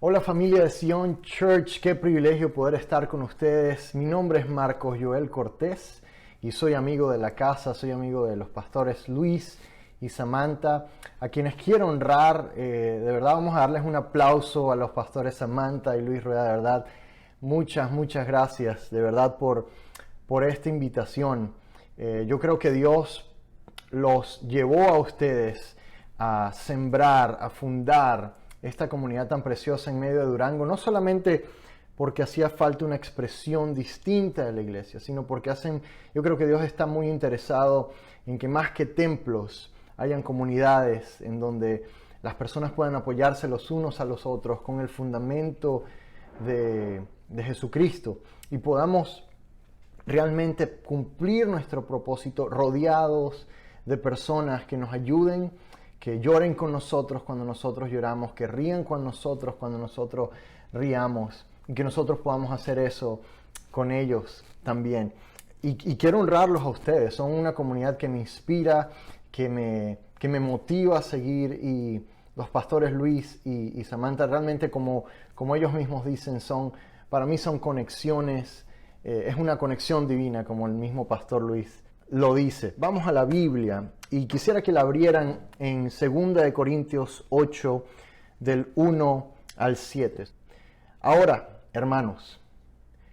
Hola familia de Sion Church, qué privilegio poder estar con ustedes. Mi nombre es Marcos Joel Cortés y soy amigo de la casa, soy amigo de los pastores Luis y Samantha, a quienes quiero honrar. De verdad vamos a darles un aplauso a los pastores Samantha y Luis Rueda, de verdad. Muchas gracias, de verdad, por esta invitación. Yo creo que Dios los llevó a ustedes a sembrar, a fundar esta comunidad tan preciosa en medio de Durango, no solamente porque hacía falta una expresión distinta de la iglesia, sino porque yo creo que Dios está muy interesado en que más que templos hayan comunidades en donde las personas puedan apoyarse los unos a los otros con el fundamento de Jesucristo y podamos realmente cumplir nuestro propósito rodeados de personas que nos ayuden, que lloren con nosotros cuando nosotros lloramos, que rían con nosotros cuando nosotros riamos, y que nosotros podamos hacer eso con ellos también. Y quiero honrarlos a ustedes, son una comunidad que me inspira, que me motiva a seguir, y los pastores Luis y Samantha realmente, como ellos mismos dicen, para mí son conexiones, es una conexión divina, como el mismo pastor Luis lo dice. Vamos a la Biblia y quisiera que la abrieran en 2 Corintios 8 del 1 al 7. Ahora, hermanos,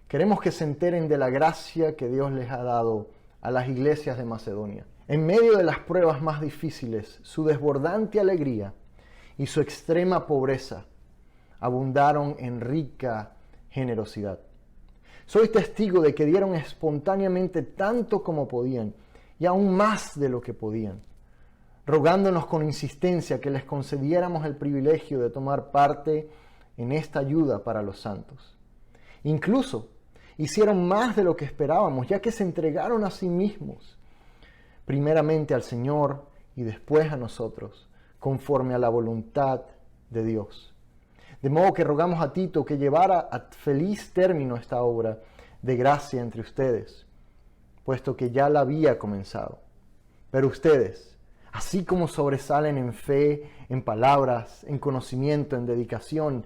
queremos que se enteren de la gracia que Dios les ha dado a las iglesias de Macedonia. En medio de las pruebas más difíciles, su desbordante alegría y su extrema pobreza abundaron en rica generosidad. Soy testigo de que dieron espontáneamente tanto como podían y aún más de lo que podían, rogándonos con insistencia que les concediéramos el privilegio de tomar parte en esta ayuda para los santos. Incluso hicieron más de lo que esperábamos, ya que se entregaron a sí mismos, primeramente al Señor y después a nosotros, conforme a la voluntad de Dios. De modo que rogamos a Tito que llevara a feliz término esta obra de gracia entre ustedes, puesto que ya la había comenzado. Pero ustedes, así como sobresalen en fe, en palabras, en conocimiento, en dedicación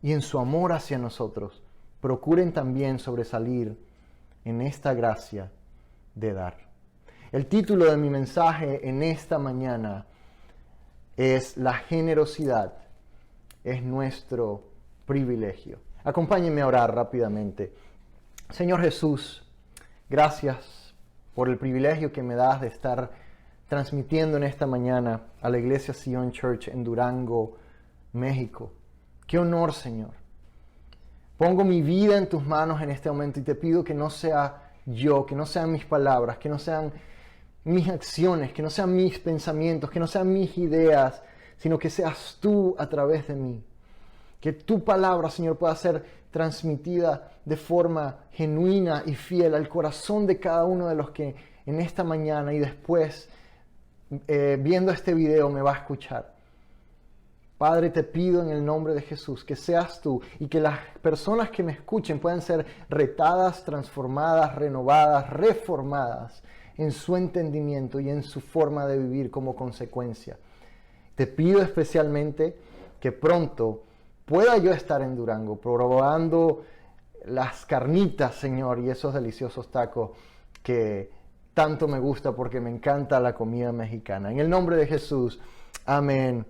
y en su amor hacia nosotros, procuren también sobresalir en esta gracia de dar. El título de mi mensaje en esta mañana es La generosidad es nuestro privilegio. Acompáñenme a orar rápidamente. Señor Jesús, gracias por el privilegio que me das de estar transmitiendo en esta mañana a la iglesia Sion Church en Durango, México. Qué honor, Señor. Pongo mi vida en tus manos en este momento y te pido que no sea yo, que no sean mis palabras, que no sean mis acciones, que no sean mis pensamientos, que no sean mis ideas, sino que seas tú a través de mí. Que tu palabra, Señor, pueda ser transmitida de forma genuina y fiel al corazón de cada uno de los que en esta mañana y después, viendo este video, me va a escuchar. Padre, te pido en el nombre de Jesús que seas tú y que las personas que me escuchen puedan ser retadas, transformadas, renovadas, reformadas en su entendimiento y en su forma de vivir como consecuencia. Te pido especialmente que pronto pueda yo estar en Durango probando las carnitas, Señor, y esos deliciosos tacos que tanto me gusta porque me encanta la comida mexicana. En el nombre de Jesús, amén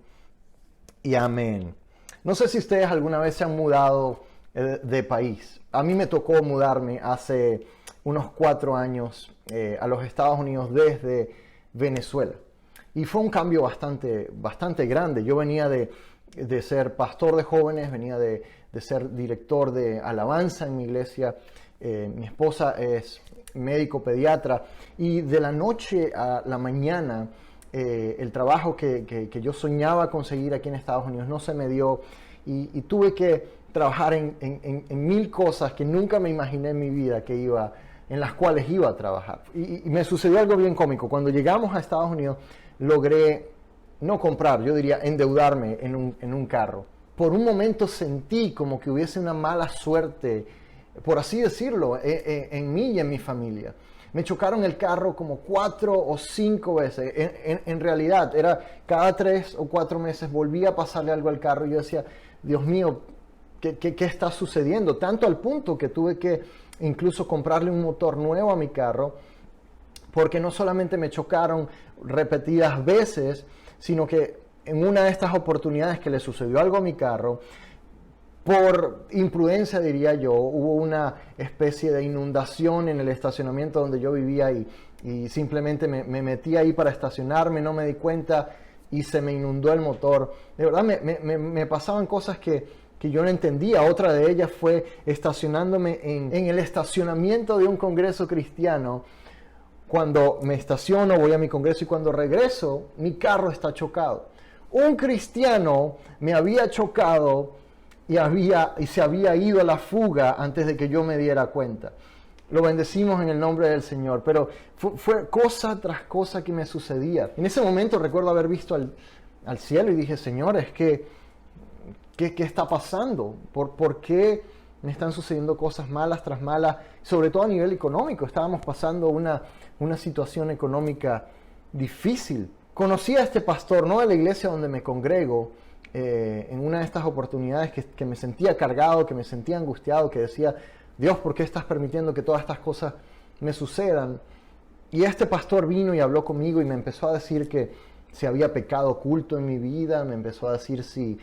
y amén. No sé si ustedes alguna vez se han mudado de país. A mí me tocó mudarme hace unos 4 años a los Estados Unidos desde Venezuela. Y fue un cambio bastante grande. Yo venía de ser pastor de jóvenes, venía de ser director de alabanza en mi iglesia. Mi esposa es médico pediatra. Y de la noche a la mañana, el trabajo que yo soñaba conseguir aquí en Estados Unidos no se me dio. Y tuve que trabajar en 1000 cosas que nunca me imaginé en mi vida en las cuales iba a trabajar. Y me sucedió algo bien cómico. Cuando llegamos a Estados Unidos, logré no comprar, yo diría endeudarme en un carro. Por un momento sentí como que hubiese una mala suerte, por así decirlo, en mí y en mi familia. Me chocaron el carro como 4 o 5 veces. En realidad, era cada 3 o 4 meses volvía a pasarle algo al carro y yo decía, Dios mío, ¿Qué está sucediendo? Tanto al punto que tuve que incluso comprarle un motor nuevo a mi carro, porque no solamente me chocaron repetidas veces, sino que en una de estas oportunidades que le sucedió algo a mi carro, por imprudencia diría yo, hubo una especie de inundación en el estacionamiento donde yo vivía y simplemente me metí ahí para estacionarme, no me di cuenta y se me inundó el motor. De verdad me pasaban cosas que yo no entendía. Otra de ellas fue estacionándome en el estacionamiento de un congreso cristiano. Cuando me estaciono, voy a mi congreso y cuando regreso, mi carro está chocado. Un cristiano me había chocado y se había ido a la fuga antes de que yo me diera cuenta. Lo bendecimos en el nombre del Señor, pero fue cosa tras cosa que me sucedía. En ese momento recuerdo haber visto al cielo y dije, Señor, ¿qué está pasando? ¿Por qué me están sucediendo cosas malas tras malas? Sobre todo a nivel económico, estábamos pasando una situación económica difícil. Conocí a este pastor, no de la iglesia donde me congrego, en una de estas oportunidades que me sentía cargado, que me sentía angustiado, que decía, Dios, ¿por qué estás permitiendo que todas estas cosas me sucedan? Y este pastor vino y habló conmigo y me empezó a decir que si había pecado oculto en mi vida, me empezó a decir si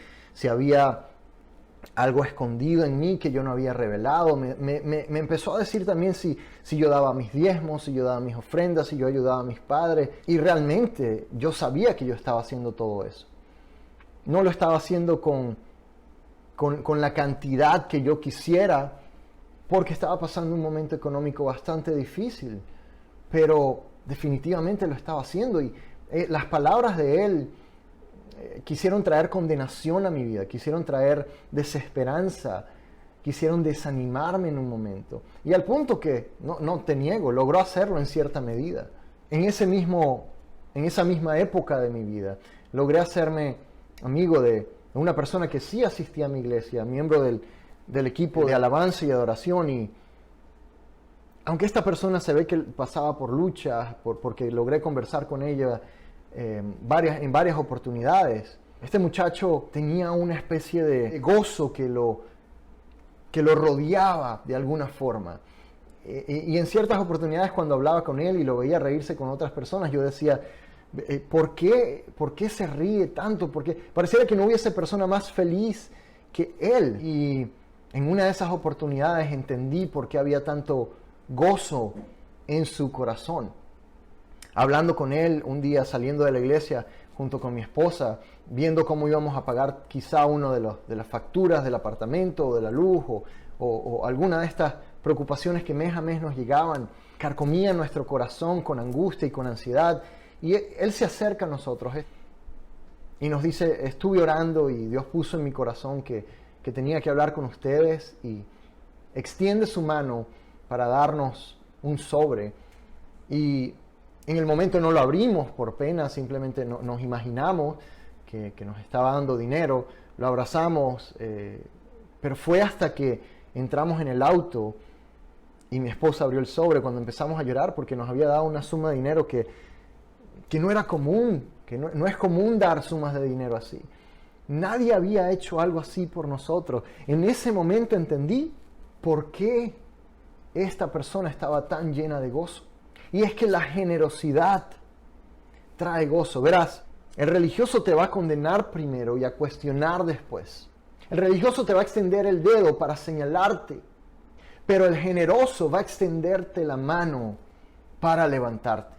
había algo escondido en mí que yo no había revelado. Me empezó a decir también si yo daba mis diezmos, si yo daba mis ofrendas, si yo ayudaba a mis padres. Y realmente yo sabía que yo estaba haciendo todo eso. No lo estaba haciendo con la cantidad que yo quisiera, porque estaba pasando un momento económico bastante difícil. Pero definitivamente lo estaba haciendo. Y las palabras de él quisieron traer condenación a mi vida, quisieron traer desesperanza, quisieron desanimarme en un momento. Y al punto que, no te niego, logró hacerlo en cierta medida. En esa misma época de mi vida, logré hacerme amigo de una persona que sí asistía a mi iglesia, miembro del equipo de alabanza y adoración. Y aunque esta persona se ve que pasaba por luchas, porque logré conversar con ella en varias oportunidades, este muchacho tenía una especie de gozo que lo rodeaba de alguna forma. Y en ciertas oportunidades cuando hablaba con él y lo veía reírse con otras personas, yo decía, ¿por qué se ríe tanto? Porque pareciera que no hubiese persona más feliz que él. Y en una de esas oportunidades entendí por qué había tanto gozo en su corazón. Hablando con él un día saliendo de la iglesia junto con mi esposa, viendo cómo íbamos a pagar quizá uno de las facturas del apartamento o de la luz o alguna de estas preocupaciones que mes a mes nos llegaban, carcomían nuestro corazón con angustia y con ansiedad. Y él se acerca a nosotros y nos dice, estuve orando y Dios puso en mi corazón que tenía que hablar con ustedes, y extiende su mano para darnos un sobre. Y en el momento no lo abrimos por pena, simplemente nos imaginamos que nos estaba dando dinero, lo abrazamos, pero fue hasta que entramos en el auto y mi esposa abrió el sobre cuando empezamos a llorar, porque nos había dado una suma de dinero que no era común, que no es común dar sumas de dinero así. Nadie había hecho algo así por nosotros. En ese momento entendí por qué esta persona estaba tan llena de gozo. Y es que la generosidad trae gozo. Verás, el religioso te va a condenar primero y a cuestionar después. El religioso te va a extender el dedo para señalarte, pero el generoso va a extenderte la mano para levantarte.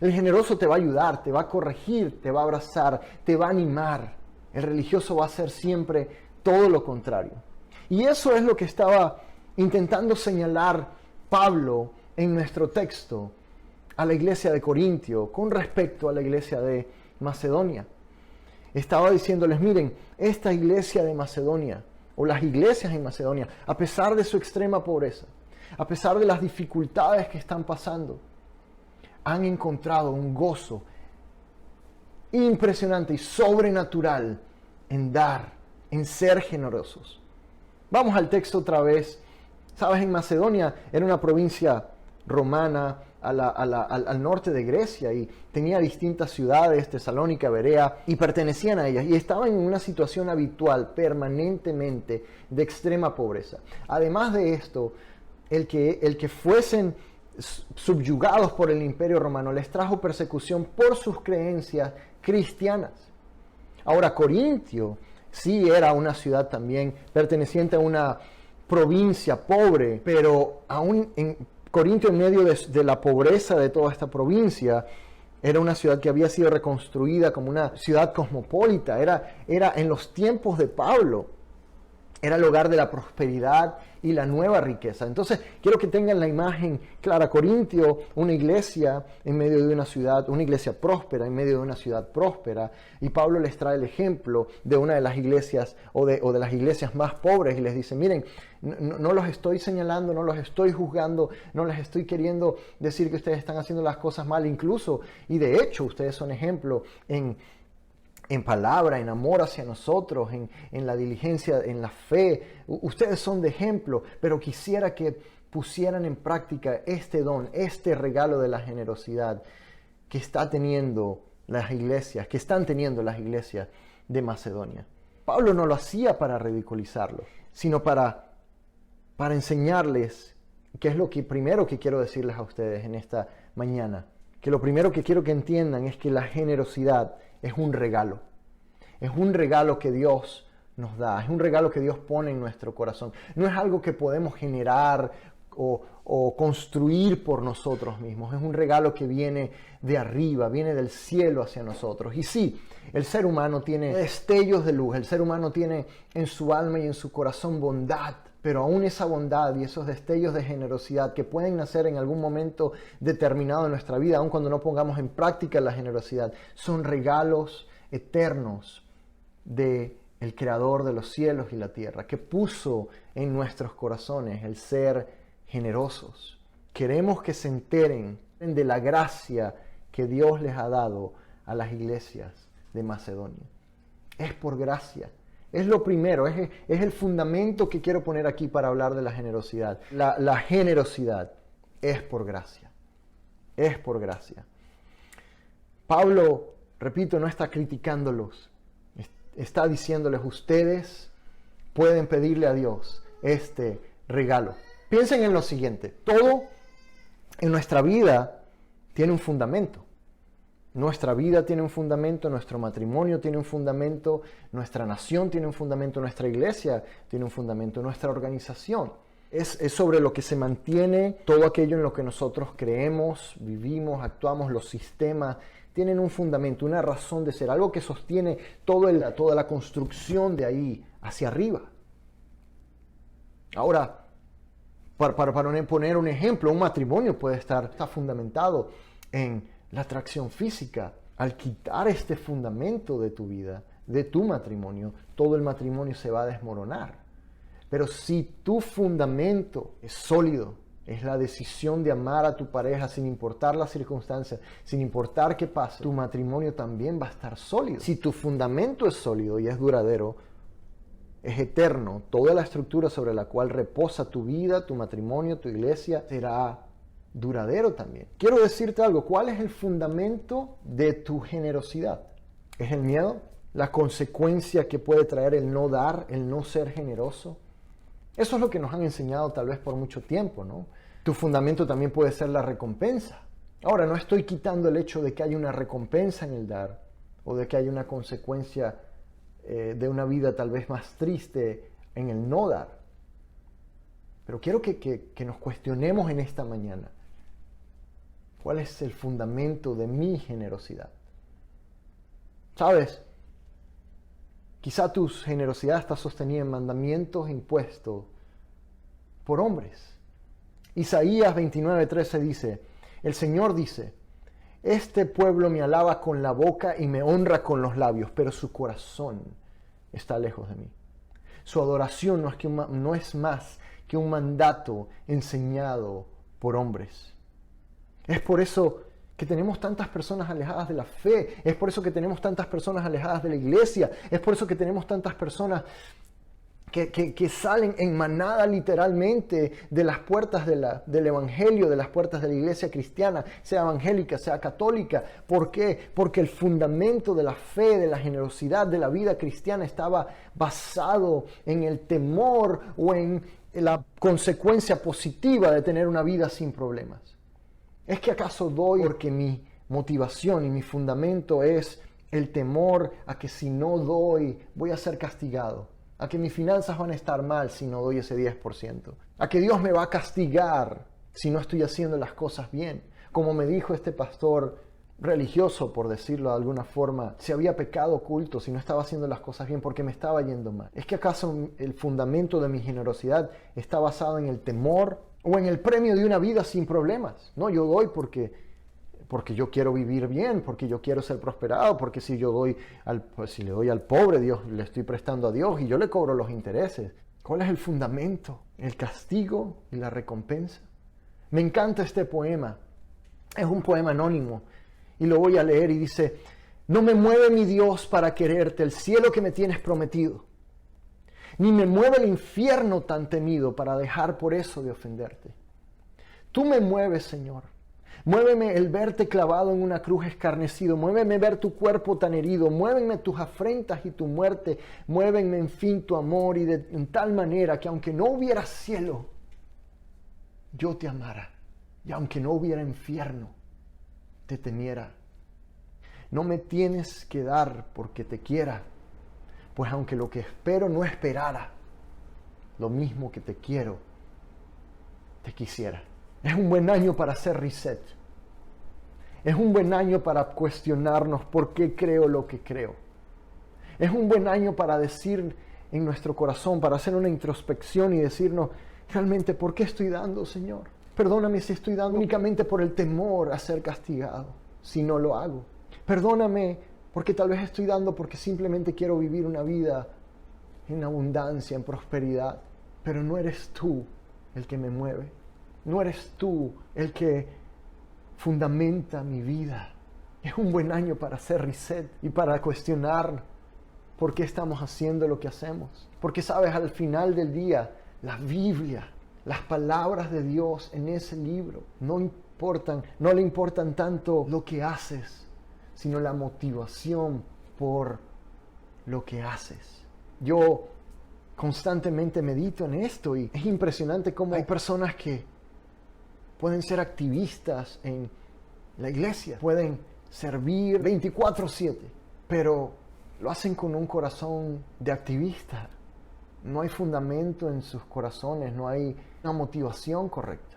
El generoso te va a ayudar, te va a corregir, te va a abrazar, te va a animar. El religioso va a hacer siempre todo lo contrario. Y eso es lo que estaba intentando señalar Pablo en nuestro texto a la iglesia de Corintio con respecto a la iglesia de Macedonia. Estaba diciéndoles, miren, esta iglesia de Macedonia, o las iglesias en Macedonia, a pesar de su extrema pobreza, a pesar de las dificultades que están pasando, han encontrado un gozo impresionante y sobrenatural en dar, en ser generosos. Vamos al texto otra vez. Sabes, en Macedonia era una provincia romana al norte de Grecia y tenía distintas ciudades, Tesalónica, Berea, y pertenecían a ellas y estaban en una situación habitual, permanentemente, de extrema pobreza. Además de esto, el que fuesen subyugados por el Imperio Romano les trajo persecución por sus creencias cristianas. Ahora, Corintio sí era una ciudad también perteneciente a una provincia pobre, pero aún en Corintio, en medio de la pobreza de toda esta provincia, era una ciudad que había sido reconstruida como una ciudad cosmopolita. Era en los tiempos de Pablo, era el hogar de la prosperidad y la nueva riqueza. Entonces, quiero que tengan la imagen clara. Corintio, una iglesia en medio de una ciudad, una iglesia próspera en medio de una ciudad próspera. Y Pablo les trae el ejemplo de una de las iglesias o de las iglesias más pobres y les dice, miren, no los estoy señalando, no los estoy juzgando, no les estoy queriendo decir que ustedes están haciendo las cosas mal incluso. Y de hecho, ustedes son ejemplo en palabra, en amor hacia nosotros, en la diligencia, en la fe. Ustedes son de ejemplo, pero quisiera que pusieran en práctica este don, este regalo de la generosidad que están teniendo las iglesias de Macedonia. Pablo no lo hacía para ridiculizarlo, sino para enseñarles qué es lo primero que quiero decirles a ustedes en esta mañana. Que lo primero que quiero que entiendan es que la generosidad es un regalo. Es un regalo que Dios nos da. Es un regalo que Dios pone en nuestro corazón. No es algo que podemos generar o construir por nosotros mismos. Es un regalo que viene de arriba, viene del cielo hacia nosotros. Y sí, el ser humano tiene destellos de luz. El ser humano tiene en su alma y en su corazón bondad. Pero aún esa bondad y esos destellos de generosidad que pueden nacer en algún momento determinado de nuestra vida, aun cuando no pongamos en práctica la generosidad, son regalos eternos del Creador de los cielos y la tierra, que puso en nuestros corazones el ser generosos. Queremos que se enteren de la gracia que Dios les ha dado a las iglesias de Macedonia. Es por gracia. Es lo primero, es el fundamento que quiero poner aquí para hablar de la generosidad. La generosidad es por gracia. Es por gracia. Pablo, repito, no está criticándolos. Está diciéndoles, ustedes pueden pedirle a Dios este regalo. Piensen en lo siguiente. Todo en nuestra vida tiene un fundamento. Nuestra vida tiene un fundamento, nuestro matrimonio tiene un fundamento, nuestra nación tiene un fundamento, nuestra iglesia tiene un fundamento, nuestra organización. Es sobre lo que se mantiene todo aquello en lo que nosotros creemos, vivimos, actuamos, los sistemas tienen un fundamento, una razón de ser, algo que sostiene toda la construcción de ahí hacia arriba. Ahora, para poner un ejemplo, un matrimonio puede estar fundamentado en la atracción física. Al quitar este fundamento de tu vida, de tu matrimonio, todo el matrimonio se va a desmoronar. Pero si tu fundamento es sólido, es la decisión de amar a tu pareja sin importar las circunstancias, sin importar qué pase, tu matrimonio también va a estar sólido. Si tu fundamento es sólido y es duradero, es eterno, toda la estructura sobre la cual reposa tu vida, tu matrimonio, tu iglesia, será duradero también. Quiero decirte algo, ¿cuál es el fundamento de tu generosidad? ¿Es el miedo? ¿La consecuencia que puede traer el no dar, el no ser generoso? Eso es lo que nos han enseñado tal vez por mucho tiempo, ¿no? Tu fundamento también puede ser la recompensa. Ahora, no estoy quitando el hecho de que haya una recompensa en el dar o de que haya una consecuencia de una vida tal vez más triste en el no dar. Pero quiero que nos cuestionemos en esta mañana. ¿Cuál es el fundamento de mi generosidad? ¿Sabes? Quizá tu generosidad está sostenida en mandamientos impuestos por hombres. Isaías 29:13 dice, el Señor dice, este pueblo me alaba con la boca y me honra con los labios, pero su corazón está lejos de mí. Su adoración no es más que un mandato enseñado por hombres. Es por eso que tenemos tantas personas alejadas de la fe, es por eso que tenemos tantas personas alejadas de la iglesia, es por eso que tenemos tantas personas que salen en manada literalmente de las puertas del Evangelio, de las puertas de la iglesia cristiana, sea evangélica, sea católica. ¿Por qué? Porque el fundamento de la fe, de la generosidad, de la vida cristiana estaba basado en el temor o en la consecuencia positiva de tener una vida sin problemas. ¿Es que acaso doy porque mi motivación y mi fundamento es el temor a que si no doy voy a ser castigado? A que mis finanzas van a estar mal si no doy ese 10%. A que Dios me va a castigar si no estoy haciendo las cosas bien. Como me dijo este pastor religioso, por decirlo de alguna forma, si había pecado oculto, si no estaba haciendo las cosas bien porque me estaba yendo mal. ¿Es que acaso el fundamento de mi generosidad está basado en el temor o en el premio de una vida sin problemas? No, yo doy porque yo quiero vivir bien, porque yo quiero ser prosperado, porque si yo doy si le doy al pobre, le estoy prestando a Dios y yo le cobro los intereses. ¿Cuál es el fundamento? ¿El castigo y la recompensa? Me encanta este poema. Es un poema anónimo y lo voy a leer y dice: no me mueve mi Dios para quererte el cielo que me tienes prometido, ni me mueve el infierno tan temido para dejar por eso de ofenderte. Tú me mueves, Señor. Muéveme el verte clavado en una cruz escarnecido, muéveme ver tu cuerpo tan herido, muéveme tus afrentas y tu muerte, muéveme en fin tu amor y en tal manera que aunque no hubiera cielo, yo te amara, y aunque no hubiera infierno, te temiera. No me tienes que dar porque te quiera, pues aunque lo que espero no esperara, lo mismo que te quiero, te quisiera. Es un buen año para hacer reset. Es un buen año para cuestionarnos por qué creo lo que creo. Es un buen año para decir en nuestro corazón, para hacer una introspección y decirnos, realmente, ¿por qué estoy dando, Señor? Perdóname si estoy dando únicamente por el temor a ser castigado, si no lo hago. Perdóname porque tal vez estoy dando porque simplemente quiero vivir una vida en abundancia, en prosperidad. Pero no eres tú el que me mueve. No eres tú el que fundamenta mi vida. Es un buen año para hacer reset y para cuestionar por qué estamos haciendo lo que hacemos. Porque sabes, al final del día, la Biblia, las palabras de Dios en ese libro no le importan tanto lo que haces, sino la motivación por lo que haces. Yo constantemente medito en esto y es impresionante cómo hay personas que pueden ser activistas en la iglesia, pueden servir 24/7, pero lo hacen con un corazón de activista. No hay fundamento en sus corazones, no hay una motivación correcta.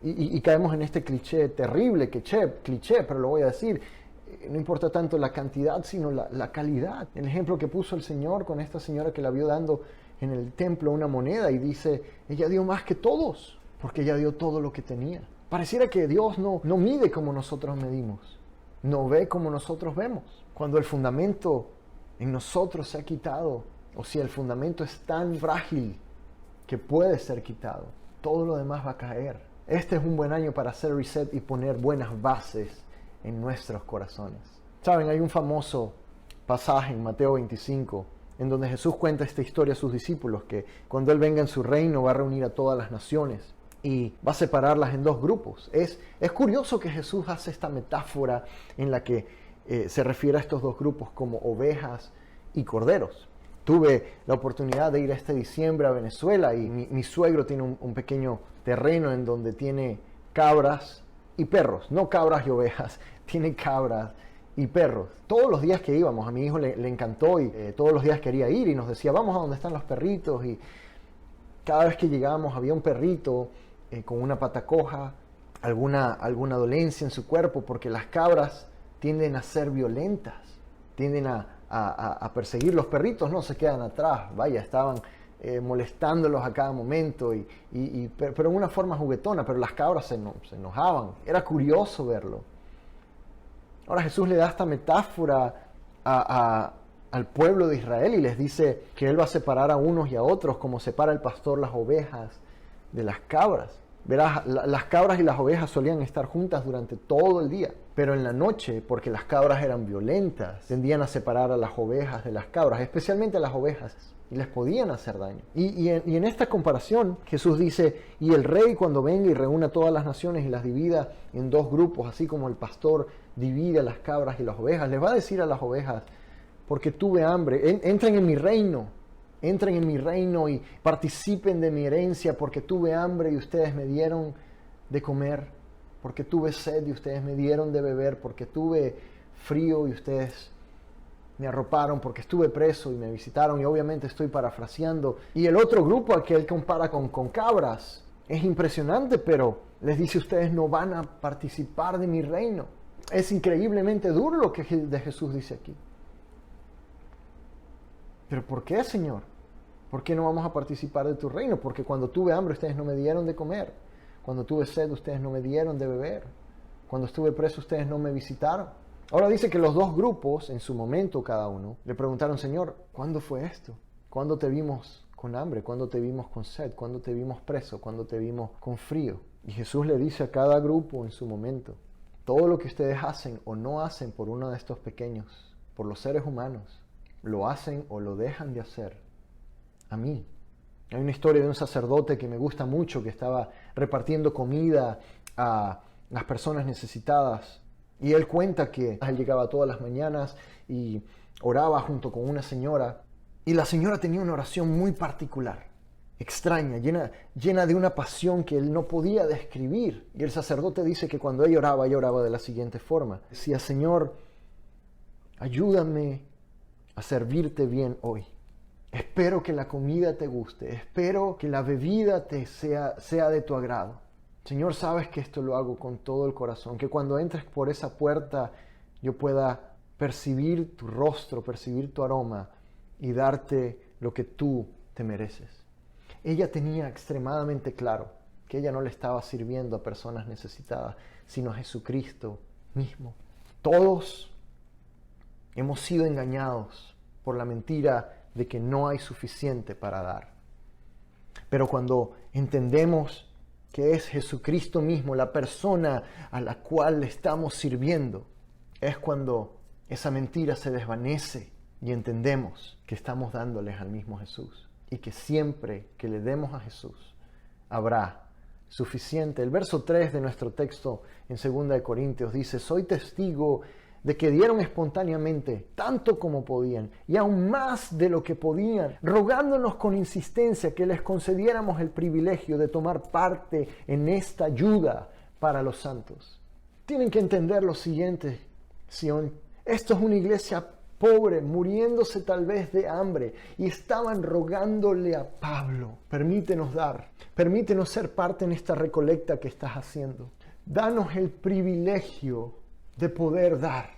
Y caemos en este cliché terrible, cliché, pero lo voy a decir. No importa tanto la cantidad, sino la calidad. El ejemplo que puso el Señor con esta señora que la vio dando en el templo una moneda y dice, ella dio más que todos, porque ella dio todo lo que tenía. Pareciera que Dios no mide como nosotros medimos, no ve como nosotros vemos. Cuando el fundamento en nosotros se ha quitado, o si el fundamento es tan frágil que puede ser quitado, todo lo demás va a caer. Este es un buen año para hacer reset y poner buenas bases en nuestros corazones. Saben, hay un famoso pasaje en Mateo 25 en donde Jesús cuenta esta historia a sus discípulos, que cuando Él venga en su reino va a reunir a todas las naciones y va a separarlas en dos grupos. Es curioso que Jesús hace esta metáfora en la que se refiere a estos dos grupos como ovejas y corderos. Tuve la oportunidad de ir este diciembre a Venezuela y mi suegro tiene un pequeño terreno en donde tiene cabras y perros, no cabras y ovejas, tiene cabras y perros. Todos los días que íbamos, a mi hijo le encantó y todos los días quería ir y nos decía, vamos a donde están los perritos. Y cada vez que llegábamos había un perrito con una pata coja, alguna dolencia en su cuerpo, porque las cabras tienden a ser violentas, tienden a perseguir. Los perritos no se quedan atrás, vaya, estaban molestándolos a cada momento, pero en una forma juguetona, pero las cabras se enojaban. Era curioso verlo. Ahora Jesús le da esta metáfora al pueblo de Israel y les dice que Él va a separar a unos y a otros como separa el pastor las ovejas de las cabras. Verás, las cabras y las ovejas solían estar juntas durante todo el día, pero en la noche, porque las cabras eran violentas, tendían a separar a las ovejas de las cabras, especialmente a las ovejas. y les podían hacer daño. Y en esta comparación Jesús dice, y el rey cuando venga y reúna todas las naciones y las divida en dos grupos, así como el pastor divide a las cabras y las ovejas, les va a decir a las ovejas, porque tuve hambre, entren en mi reino, entren en mi reino y participen de mi herencia, porque tuve hambre y ustedes me dieron de comer, porque tuve sed y ustedes me dieron de beber, porque tuve frío y ustedes me arroparon, porque estuve preso y me visitaron. Y obviamente estoy parafraseando. Y el otro grupo al que él compara con cabras es impresionante, pero les dice, ustedes no van a participar de mi reino. Es increíblemente duro lo que de Jesús dice aquí. ¿Pero por qué, Señor? ¿Por qué no vamos a participar de tu reino? Porque cuando tuve hambre ustedes no me dieron de comer. Cuando tuve sed ustedes no me dieron de beber. Cuando estuve preso ustedes no me visitaron. Ahora dice que los dos grupos, en su momento cada uno, le preguntaron, Señor, ¿cuándo fue esto? ¿Cuándo te vimos con hambre? ¿Cuándo te vimos con sed? ¿Cuándo te vimos preso? ¿Cuándo te vimos con frío? Y Jesús le dice a cada grupo en su momento, todo lo que ustedes hacen o no hacen por uno de estos pequeños, por los seres humanos, lo hacen o lo dejan de hacer a mí. Hay una historia de un sacerdote que me gusta mucho, que estaba repartiendo comida a las personas necesitadas. Y él cuenta que él llegaba todas las mañanas y oraba junto con una señora. Y la señora tenía una oración muy particular, extraña, llena de una pasión que él no podía describir. Y el sacerdote dice que cuando ella oraba de la siguiente forma. Decía, Señor, ayúdame a servirte bien hoy. Espero que la comida te guste. Espero que la bebida te sea de tu agrado. Señor, sabes que esto lo hago con todo el corazón, que cuando entres por esa puerta yo pueda percibir tu rostro, percibir tu aroma y darte lo que tú te mereces. Ella tenía extremadamente claro que ella no le estaba sirviendo a personas necesitadas, sino a Jesucristo mismo. Todos hemos sido engañados por la mentira de que no hay suficiente para dar. Pero cuando entendemos que es Jesucristo mismo, la persona a la cual le estamos sirviendo, es cuando esa mentira se desvanece y entendemos que estamos dándoles al mismo Jesús y que siempre que le demos a Jesús habrá suficiente. El verso 3 de nuestro texto en 2 Corintios dice, soy testigo de que dieron espontáneamente tanto como podían y aún más de lo que podían, rogándonos con insistencia que les concediéramos el privilegio de tomar parte en esta ayuda para los santos. Tienen que entender lo siguiente, Sion. Esto es una iglesia pobre, muriéndose tal vez de hambre, y estaban rogándole a Pablo, permítenos dar, permítenos ser parte en esta recolecta que estás haciendo. Danos el privilegio de poder dar.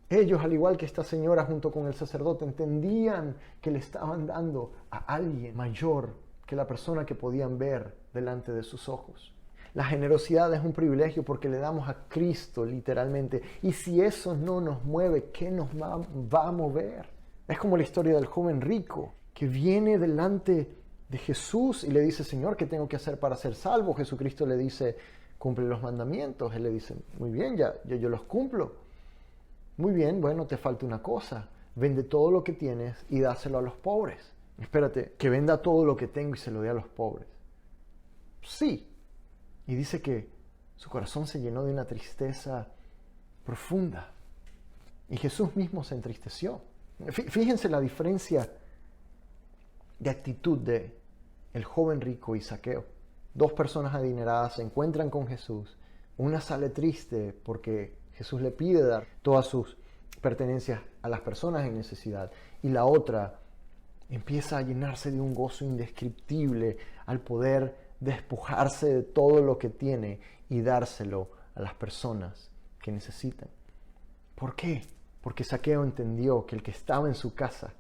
Ellos, al igual que esta señora junto con el sacerdote, entendían que le estaban dando a alguien mayor que la persona que podían ver delante de sus ojos. La generosidad es un privilegio porque le damos a Cristo literalmente. Y si eso no nos mueve, ¿qué nos va a mover? Es como la historia del joven rico que viene delante de Jesús y le dice, Señor, ¿qué tengo que hacer para ser salvo? Jesucristo le dice, cumple los mandamientos. Él le dice, muy bien, ya yo los cumplo. Muy bien, bueno, te falta una cosa. Vende todo lo que tienes y dáselo a los pobres. Espérate, que venda todo lo que tengo y se lo dé a los pobres. Sí. Y dice que su corazón se llenó de una tristeza profunda. Y Jesús mismo se entristeció. Fíjense la diferencia de actitud de el joven rico y Zaqueo. Dos personas adineradas se encuentran con Jesús. Una sale triste porque Jesús le pide dar todas sus pertenencias a las personas en necesidad. Y la otra empieza a llenarse de un gozo indescriptible al poder despojarse de todo lo que tiene y dárselo a las personas que necesitan. ¿Por qué? Porque Zaqueo entendió que el que estaba en su casa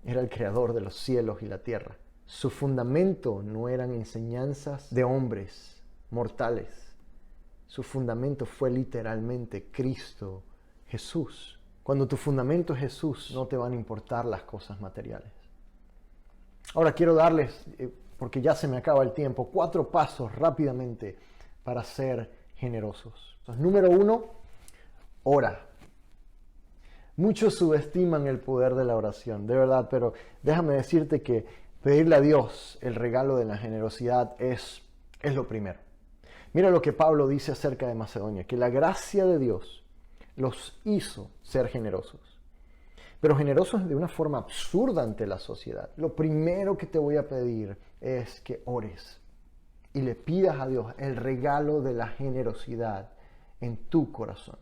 era el creador de los cielos y la tierra. Su fundamento no eran enseñanzas de hombres mortales. Su fundamento fue literalmente Cristo Jesús. Cuando tu fundamento es Jesús, no te van a importar las cosas materiales. Ahora quiero darles, porque ya se me acaba el tiempo, 4 pasos rápidamente para ser generosos. Entonces, número 1, ora. Muchos subestiman el poder de la oración, de verdad, pero déjame decirte que pedirle a Dios el regalo de la generosidad es lo primero. Mira lo que Pablo dice acerca de Macedonia, que la gracia de Dios los hizo ser generosos, pero generosos de una forma absurda ante la sociedad. Lo primero que te voy a pedir es que ores y le pidas a Dios el regalo de la generosidad en tu corazón.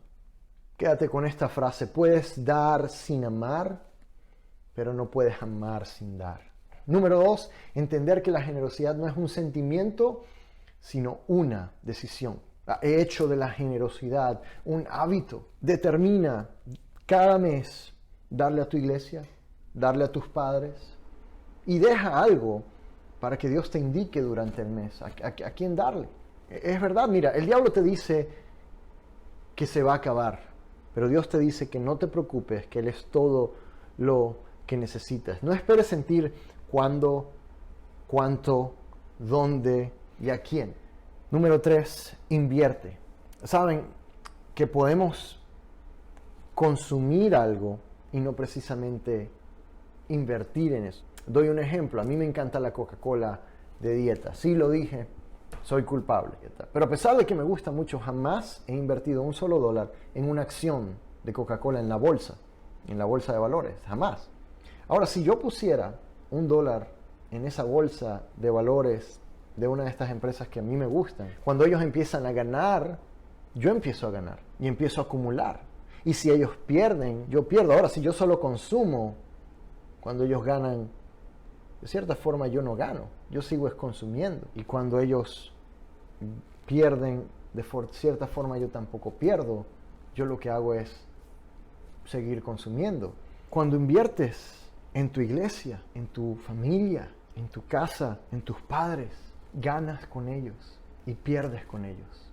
Quédate con esta frase: puedes dar sin amar, pero no puedes amar sin dar. Número 2, entender que la generosidad no es un sentimiento, sino una decisión. He hecho de la generosidad un hábito. Determina cada mes darle a tu iglesia, darle a tus padres, y deja algo para que Dios te indique durante el mes a quién darle. Es verdad, mira, el diablo te dice que se va a acabar, pero Dios te dice que no te preocupes, que Él es todo lo que necesitas. No esperes sentir cuándo, cuánto, dónde y a quién. Número 3, invierte. Saben que podemos consumir algo y no precisamente invertir en eso. Doy un ejemplo. A mí me encanta la Coca-Cola de dieta. Sí, lo dije, soy culpable. Pero a pesar de que me gusta mucho, jamás he invertido un solo dólar en una acción de Coca-Cola en la bolsa de valores. Jamás. Ahora, si yo pusiera $1 en esa bolsa de valores de una de estas empresas que a mí me gustan, cuando ellos empiezan a ganar, yo empiezo a ganar y empiezo a acumular. Y si ellos pierden, yo pierdo. Ahora, si yo solo consumo, cuando ellos ganan, de cierta forma yo no gano, yo sigo consumiendo. Y cuando ellos pierden, de cierta forma yo tampoco pierdo. Yo lo que hago es seguir consumiendo. Cuando inviertes en tu iglesia, en tu familia, en tu casa, en tus padres, ganas con ellos y pierdes con ellos.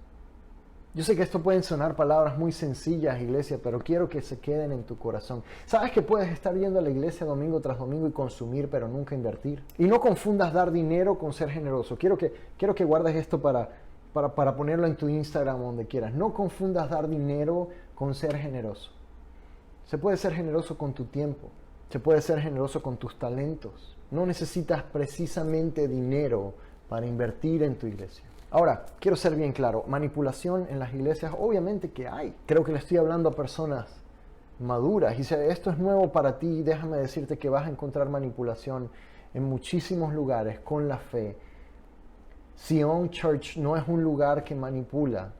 Yo sé que esto pueden sonar palabras muy sencillas, iglesia, pero quiero que se queden en tu corazón. ¿Sabes que puedes estar yendo a la iglesia domingo tras domingo y consumir, pero nunca invertir? Y no confundas dar dinero con ser generoso. Quiero que guardes esto para ponerlo en tu Instagram o donde quieras. No confundas dar dinero con ser generoso. Se puede ser generoso con tu tiempo. Se puede ser generoso con tus talentos. No necesitas precisamente dinero para invertir en tu iglesia. Ahora, quiero ser bien claro, manipulación en las iglesias obviamente que hay. Creo que le estoy hablando a personas maduras y si esto es nuevo para ti, déjame decirte que vas a encontrar manipulación en muchísimos lugares con la fe. Sion Church no es un lugar que manipula,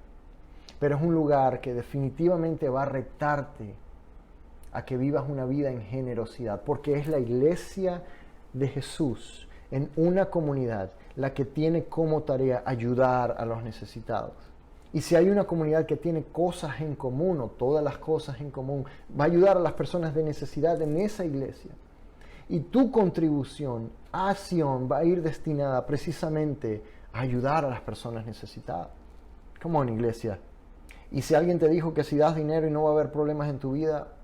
pero es un lugar que definitivamente va a retarte a que vivas una vida en generosidad, porque es la iglesia de Jesús en una comunidad la que tiene como tarea ayudar a los necesitados. Y si hay una comunidad que tiene cosas en común o todas las cosas en común, va a ayudar a las personas de necesidad en esa iglesia. Y tu contribución a Sion va a ir destinada precisamente a ayudar a las personas necesitadas. Come on, iglesia. Y si alguien te dijo que si das dinero y no va a haber problemas en tu vida,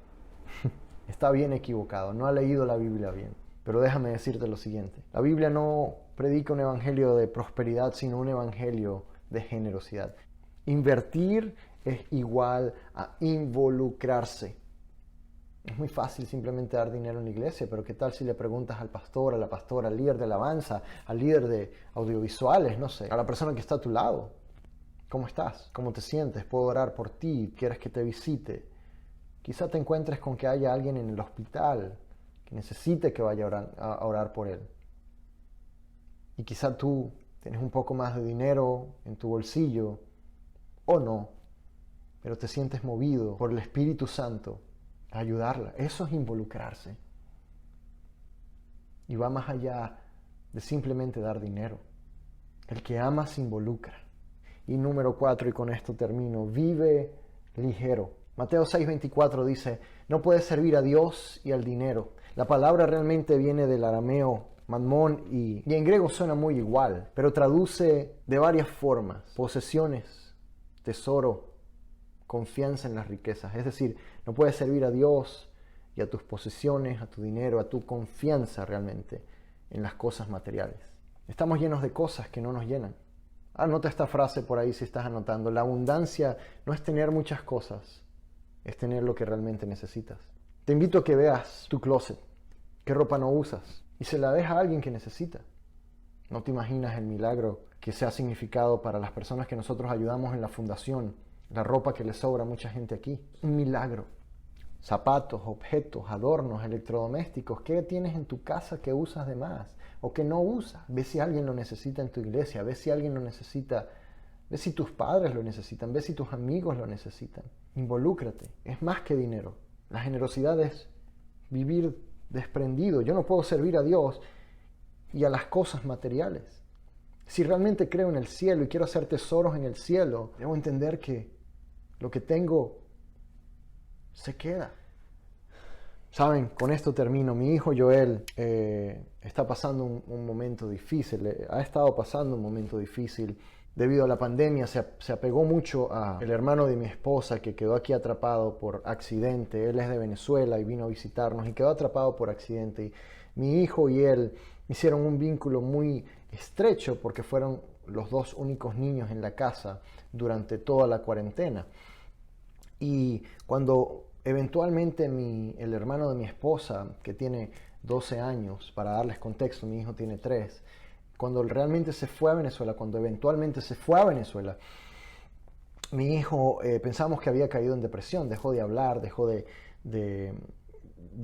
está bien equivocado, no ha leído la Biblia bien. Pero déjame decirte lo siguiente, la Biblia no predica un evangelio de prosperidad, sino un evangelio de generosidad. Invertir es igual a involucrarse. Es muy fácil simplemente dar dinero en la iglesia, pero ¿qué tal si le preguntas al pastor, a la pastora, al líder de alabanza, al líder de audiovisuales, no sé, a la persona que está a tu lado? ¿Cómo estás? ¿Cómo te sientes? ¿Puedo orar por ti? ¿Quieres que te visite? Quizá te encuentres con que haya alguien en el hospital que necesite que vaya a orar por él. Y quizá tú tienes un poco más de dinero en tu bolsillo, o no, pero te sientes movido por el Espíritu Santo a ayudarla. Eso es involucrarse. Y va más allá de simplemente dar dinero. El que ama se involucra. Y número 4, y con esto termino, vive ligero. Mateo 6:24 dice, no puedes servir a Dios y al dinero. La palabra realmente viene del arameo mamón y en griego suena muy igual, pero traduce de varias formas. Posesiones, tesoro, confianza en las riquezas. Es decir, no puedes servir a Dios y a tus posesiones, a tu dinero, a tu confianza realmente en las cosas materiales. Estamos llenos de cosas que no nos llenan. Anota esta frase por ahí si estás anotando. La abundancia no es tener muchas cosas, es tener lo que realmente necesitas. Te invito a que veas tu closet, qué ropa no usas, y se la deja a alguien que necesita. No te imaginas el milagro que se ha significado para las personas que nosotros ayudamos en la fundación, la ropa que le sobra a mucha gente aquí. Un milagro. Zapatos, objetos, adornos, electrodomésticos. ¿Qué tienes en tu casa que usas de más o que no usas? Ve si alguien lo necesita en tu iglesia, ve si alguien lo necesita, ve si tus padres lo necesitan, ve si tus amigos lo necesitan. Involúcrate. Es más que dinero. La generosidad es vivir desprendido. Yo no puedo servir a Dios y a las cosas materiales. Si realmente creo en el cielo y quiero hacer tesoros en el cielo, debo entender que lo que tengo se queda. Saben, con esto termino. Mi hijo Joel está pasando un momento difícil, ha estado pasando un momento difícil. Debido a la pandemia se apegó mucho al hermano de mi esposa que quedó aquí atrapado por accidente. Él es de Venezuela y vino a visitarnos y quedó atrapado por accidente. Y mi hijo y él hicieron un vínculo muy estrecho porque fueron los dos únicos niños en la casa durante toda la cuarentena. Y cuando eventualmente el hermano de mi esposa, que tiene 12 años, para darles contexto, mi hijo tiene 3, cuando realmente se fue a Venezuela, cuando eventualmente se fue a Venezuela, mi hijo pensamos que había caído en depresión, dejó de hablar, dejó de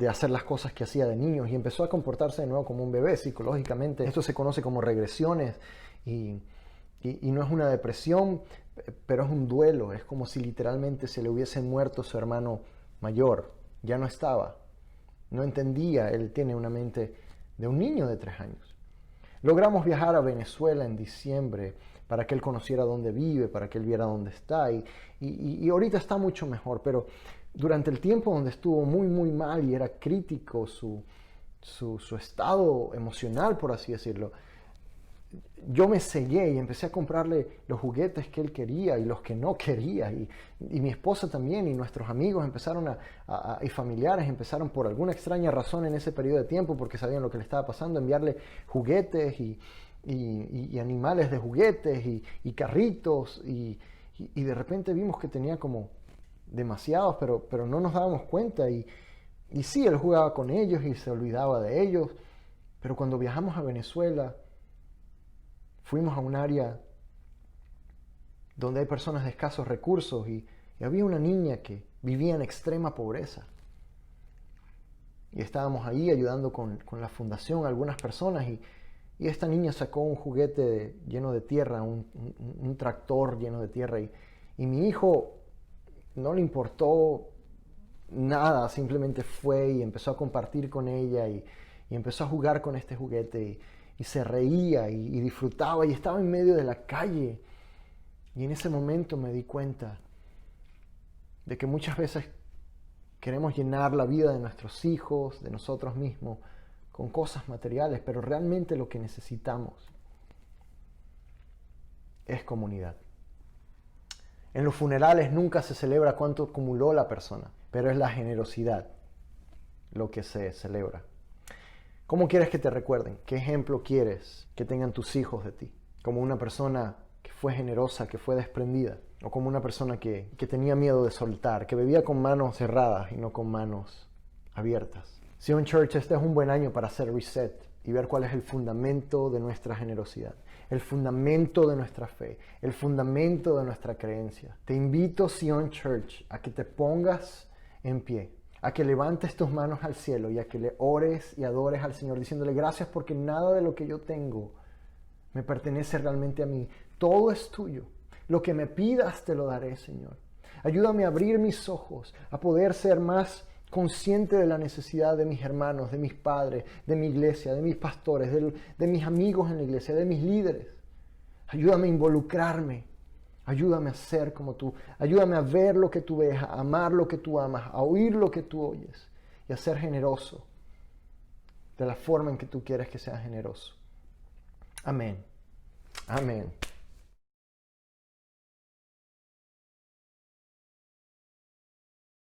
hacer las cosas que hacía de niños y empezó a comportarse de nuevo como un bebé psicológicamente. Esto se conoce como regresiones y no es una depresión, pero es un duelo. Es como si literalmente se le hubiese muerto su hermano mayor. Ya no estaba. No entendía. Él tiene una mente de un niño de 3 años. Logramos viajar a Venezuela en diciembre para que él conociera dónde vive, para que él viera dónde está. Y ahorita está mucho mejor, pero durante el tiempo donde estuvo muy, muy mal y era crítico su estado emocional, por así decirlo, yo me cegué y empecé a comprarle los juguetes que él quería y los que no quería. Y mi esposa también y nuestros amigos empezaron y familiares empezaron por alguna extraña razón en ese periodo de tiempo, porque sabían lo que le estaba pasando, a enviarle juguetes y animales de juguetes y carritos. Y de repente vimos que tenía como demasiados, pero no nos dábamos cuenta. Y sí, él jugaba con ellos y se olvidaba de ellos. Pero cuando viajamos a Venezuela, fuimos a un área donde hay personas de escasos recursos y había una niña que vivía en extrema pobreza. Y estábamos ahí ayudando con la fundación a algunas personas y esta niña sacó un juguete lleno de tierra, un tractor lleno de tierra y mi hijo no le importó nada, simplemente fue y empezó a compartir con ella y empezó a jugar con este juguete y se reía y disfrutaba y estaba en medio de la calle. Y en ese momento me di cuenta de que muchas veces queremos llenar la vida de nuestros hijos, de nosotros mismos, con cosas materiales, pero realmente lo que necesitamos es comunidad. En los funerales nunca se celebra cuánto acumuló la persona, pero es la generosidad lo que se celebra. ¿Cómo quieres que te recuerden? ¿Qué ejemplo quieres que tengan tus hijos de ti? ¿Como una persona que fue generosa, que fue desprendida? ¿O como una persona que tenía miedo de soltar, que vivía con manos cerradas y no con manos abiertas? Sion Church, este es un buen año para hacer reset y ver cuál es el fundamento de nuestra generosidad, el fundamento de nuestra fe, el fundamento de nuestra creencia. Te invito, Sion Church, a que te pongas en pie, a que levantes tus manos al cielo y a que le ores y adores al Señor diciéndole gracias porque nada de lo que yo tengo me pertenece realmente a mí. Todo es tuyo. Lo que me pidas te lo daré, Señor. Ayúdame a abrir mis ojos, a poder ser más consciente de la necesidad de mis hermanos, de mis padres, de mi iglesia, de mis pastores, de mis amigos en la iglesia, de mis líderes. Ayúdame a involucrarme. Ayúdame a ser como tú. Ayúdame a ver lo que tú ves, a amar lo que tú amas, a oír lo que tú oyes y a ser generoso de la forma en que tú quieres que sea generoso. Amén. Amén.